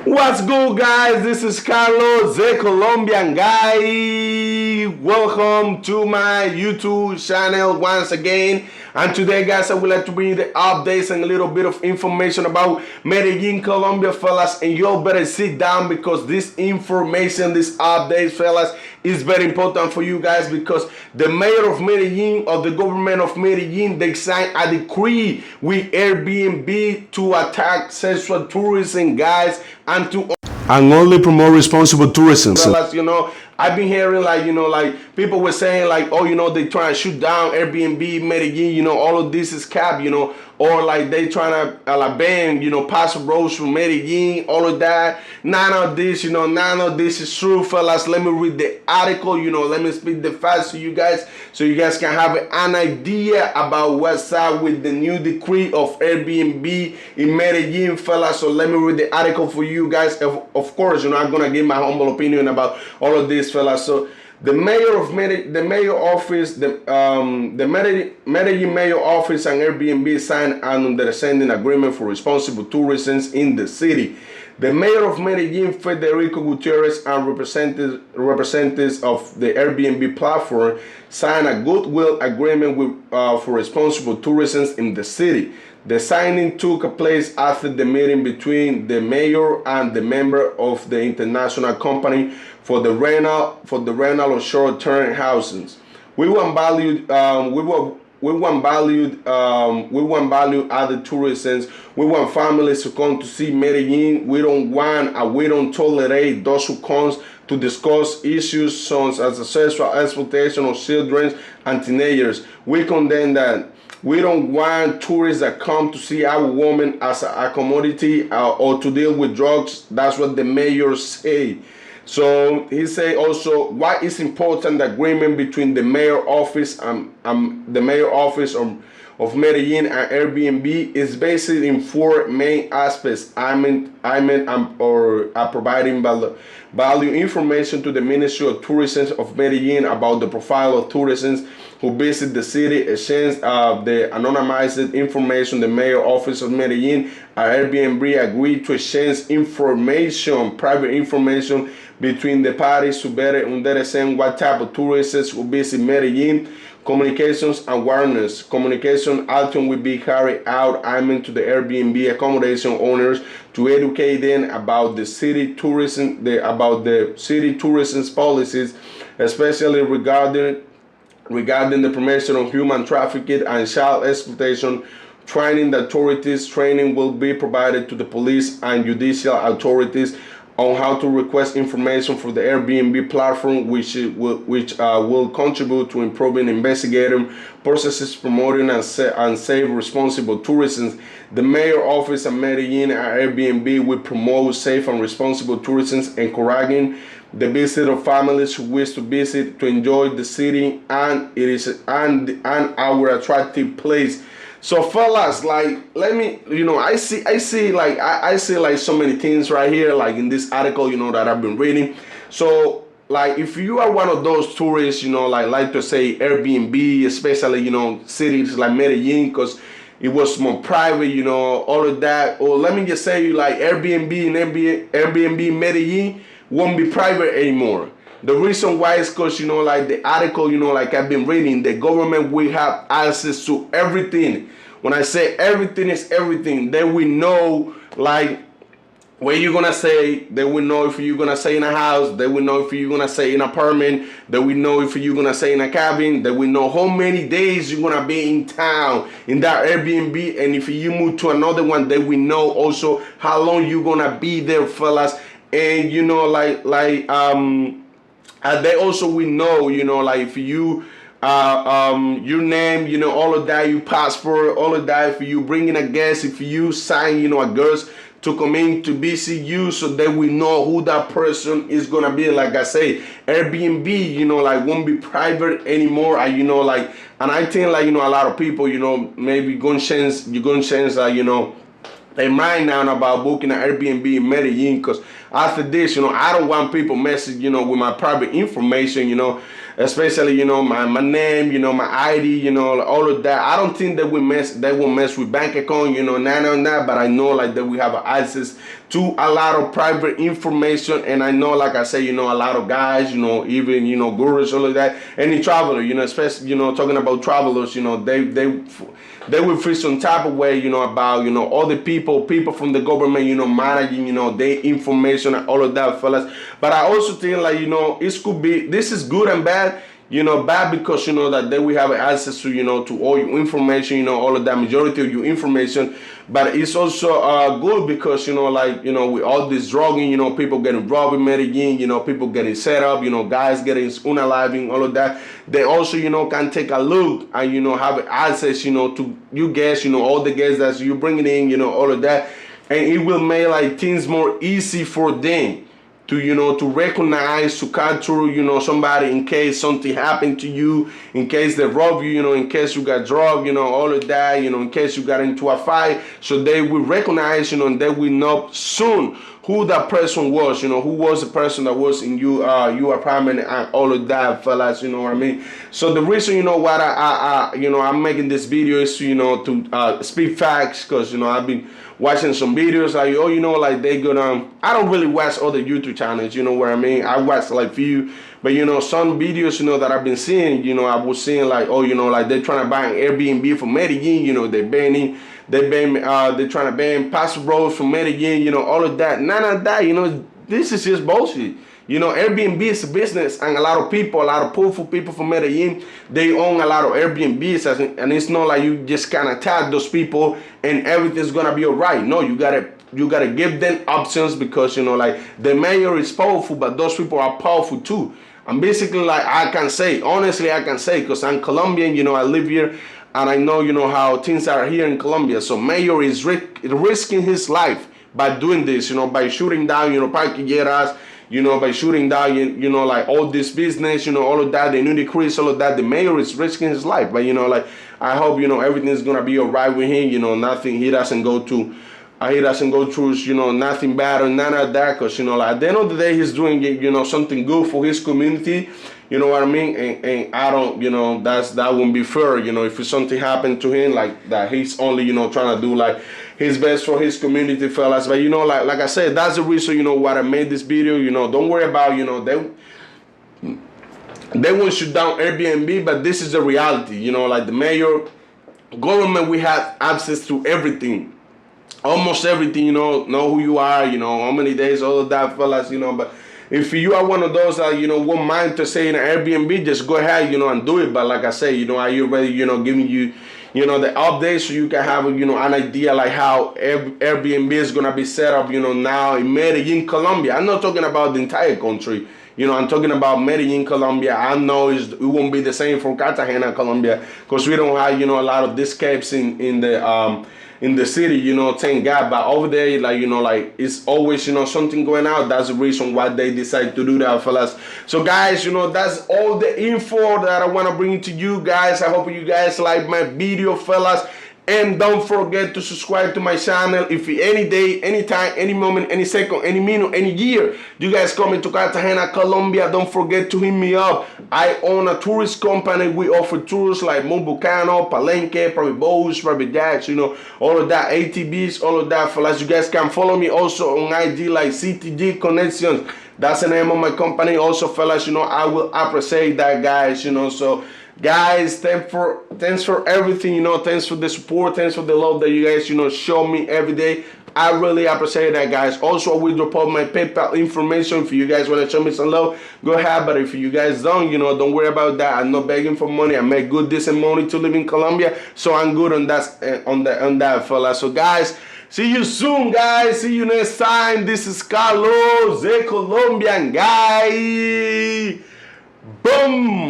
What's good, guys? This is Carlos, the Colombian guy. Welcome to my YouTube channel once again. And today, guys, I would like to bring you the updates and a little bit of information about Medellin, Colombia, fellas. And y'all better sit down because this information, this update, fellas, is very important for you guys because the mayor of Medellin, or the government of Medellin, they signed a decree with Airbnb to attack sexual tourism, guys, and only promote responsible tourism. Fellas, I've been hearing like people were saying like, oh, they trying to shoot down Airbnb, Medellin, all of this is cap, or like they trying to ban, pass roads from Medellin, all of that. None of this, none of this is true, fellas. Let me read the article, let me speak the facts to you guys so you guys can have an idea about what's up with the new decree of Airbnb in Medellin, fellas. So let me read the article for you guys. Of course, I'm gonna give my humble opinion about all of this, fellas. So the mayor of Medellin, the mayor office, the Medellin mayor office and Airbnb signed an understanding agreement for responsible tourism in the city. The mayor of Medellin, Federico Gutierrez, and representatives of the Airbnb platform signed a goodwill agreement for responsible tourism in the city. The signing took place after the meeting between the mayor and the member of the international company for the rental of short-term housing. We want value added tourism. We want families to come to see Medellin. We don't tolerate those who come to discuss issues such as the sexual exploitation of children and teenagers. We condemn that. We don't want tourists that come to see our women as a commodity or to deal with drugs. That's what the mayor say. So he say also why it's important the agreement between the mayor office and the mayor office of Medellin and Airbnb is based in four main aspects. Providing value information to the Ministry of Tourism of Medellin about the profile of tourists who visit the city, exchange the anonymized information. The mayor office of Medellin and Airbnb agreed to exchange information, private information, between the parties to better understand what type of tourists will visit Medellin. Communications awareness. Communication action will be carried out to the Airbnb accommodation owners to educate them about the city tourism, policies, especially regarding the prevention of human trafficking and child exploitation. Training will be provided to the police and judicial authorities on how to request information for the Airbnb platform, which will contribute to improving investigating processes, promoting and safe responsible tourism. The mayor office of Medellin and Airbnb will promote safe and responsible tourism, encouraging the visit of families who wish to visit to enjoy the city and our attractive place. So fellas, like, let me, I see like so many things right here, like in this article, that I've been reading. So like, if you are one of those tourists, like to say Airbnb, especially, cities like Medellin, because it was more private, all of that. Or let me just say, like Airbnb and Airbnb Medellin won't be private anymore. The reason why is because, like the article, like I've been reading, the government will have access to everything. When I say everything is everything, then we know, like, where you're going to stay. They will know if you're going to stay in a house. They will know if you're going to stay in an apartment. They will know if you're going to stay in a cabin. They will know how many days you're going to be in town in that Airbnb. And if you move to another one, they will know also how long you're going to be there, fellas. And, they also will know, like if you, your name, all of that, your passport, all of that. If you bring in a guest, if you sign, a guest to come in to visit you, so that we know who that person is gonna be. Like I say, Airbnb, like won't be private anymore. And I think like, a lot of people, maybe you're gonna change their mind now about booking an Airbnb in Medellin, because after this, I don't want people messing, with my private information, especially, you know, my name, you know, my ID, you know, all of that. I don't think that will mess with bank account, you know, none on that, but I know like that we have access to a lot of private information. And I know, like I say, you know, a lot of guys, you know, even, you know, gurus, all of that, any traveler, you know, especially, you know, talking about travelers, you know, they will feel some type of way, you know, about, you know, all the people from the government, you know, managing, you know, their information and all of that, fellas. But I also think, like, you know, this is good and bad. You know, bad because, you know, that they will have access to, you know, to all your information, you know, all of that, majority of your information. But it's also good because, you know, like, you know, with all this drugging, you know, people getting robbed in Medellin, you know, people getting set up, you know, guys getting unaliving, all of that. They also, you know, can take a look and, you know, have access, you know, to you guys, you know, all the guests that you're bringing in, you know, all of that. And it will make, like, things more easy for them to, you know, to recognize, to capture, you know, somebody in case something happened to you, in case they rob you, you know, in case you got drugged, you know, all of that, you know, in case you got into a fight. So they will recognize, you know, and they will know soon who that person was, you know, who was the person that was in your apartment and all of that, fellas, you know what I mean? So the reason, you know, what you know, I'm making this video is, you know, to speak facts, because, you know, I've been watching some videos like, oh, you know, like they gonna, I don't really watch other YouTube channels, you know what I mean? I watch like few, but, you know, some videos, you know, that I've been seeing, you know, I was seeing like, oh, you know, like they're trying to buy an Airbnb for Medellin, you know, they're trying to ban passive roads from Medellin, you know, all of that. None of that, you know, this is just bullshit. You know, Airbnb is a business, and a lot of people, a lot of powerful people from Medellin, they own a lot of Airbnbs, and it's not like you just kind of tag those people and everything's gonna be all right. No, you gotta give them options, because, you know, like, the mayor is powerful, but those people are powerful too. And basically, like, I can say, honestly, I can say, because I'm Colombian, you know, I live here, and I know, you know, how things are here in Colombia. So mayor is risking his life by doing this, you know, by shooting down, you know, parquilleras, you know, by shooting down, you know, like, all this business, you know, all of that, the new decrease, all of that. The mayor is risking his life. But, you know, like, I hope, you know, everything's going to be all right with him, you know, nothing, he doesn't go through, you know, nothing bad or none of that, because, you know, like, at the end of the day, he's doing, you know, something good for his community, you know what I mean? And I don't, you know, that wouldn't be fair, you know, if something happened to him, like, that he's only, you know, trying to do, like, his best for his community, fellas. But, you know, like I said, that's the reason, you know, why I made this video. You know, don't worry about, you know, they won't shoot down Airbnb, but this is the reality. You know, like, the mayor, government, we have access to everything, almost everything, you know who you are, you know, how many days, all of that, fellas, you know. But if you are one of those that, you know, won't mind to say in an Airbnb, just go ahead, you know, and do it. But like I say, you know, I already, you know, giving you, you know, the updates, so you can have, you know, an idea like how Airbnb is gonna be set up, you know, now in Medellin, Colombia. I'm not talking about the entire country. You know, I'm talking about Medellin, Colombia. I know it won't be the same for Cartagena, Colombia, because we don't have, you know, a lot of these caps in the city, you know, thank God. But over there, like, you know, like, it's always, you know, something going out. That's the reason why they decide to do that, fellas. So, guys, you know, that's all the info that I want to bring to you guys. I hope you guys like my video, fellas. And don't forget to subscribe to my channel. If any day, anytime, any moment, any second, any minute, any year, you guys coming to Cartagena, Colombia, don't forget to hit me up. I own a tourist company. We offer tours like Mumbucano, Palenque, private boats, private jets, you know, all of that, ATVs, all of that, fellas. You guys can follow me also on IG like CTG Connections. That's the name of my company also, fellas. You know, I will appreciate that, guys, you know. So, guys, thanks for everything, you know. Thanks for the support, thanks for the love that you guys, you know, show me every day. I really appreciate that, guys. Also, I will drop out my PayPal information. If you guys want to show me some love, go ahead. But if you guys don't, you know, don't worry about that. I'm not begging for money. I make good, decent money to live in Colombia, so I'm good on that, on that, fella. So, guys, see you soon, guys. See you next time. This is Carlos, the Colombian guy. Boom.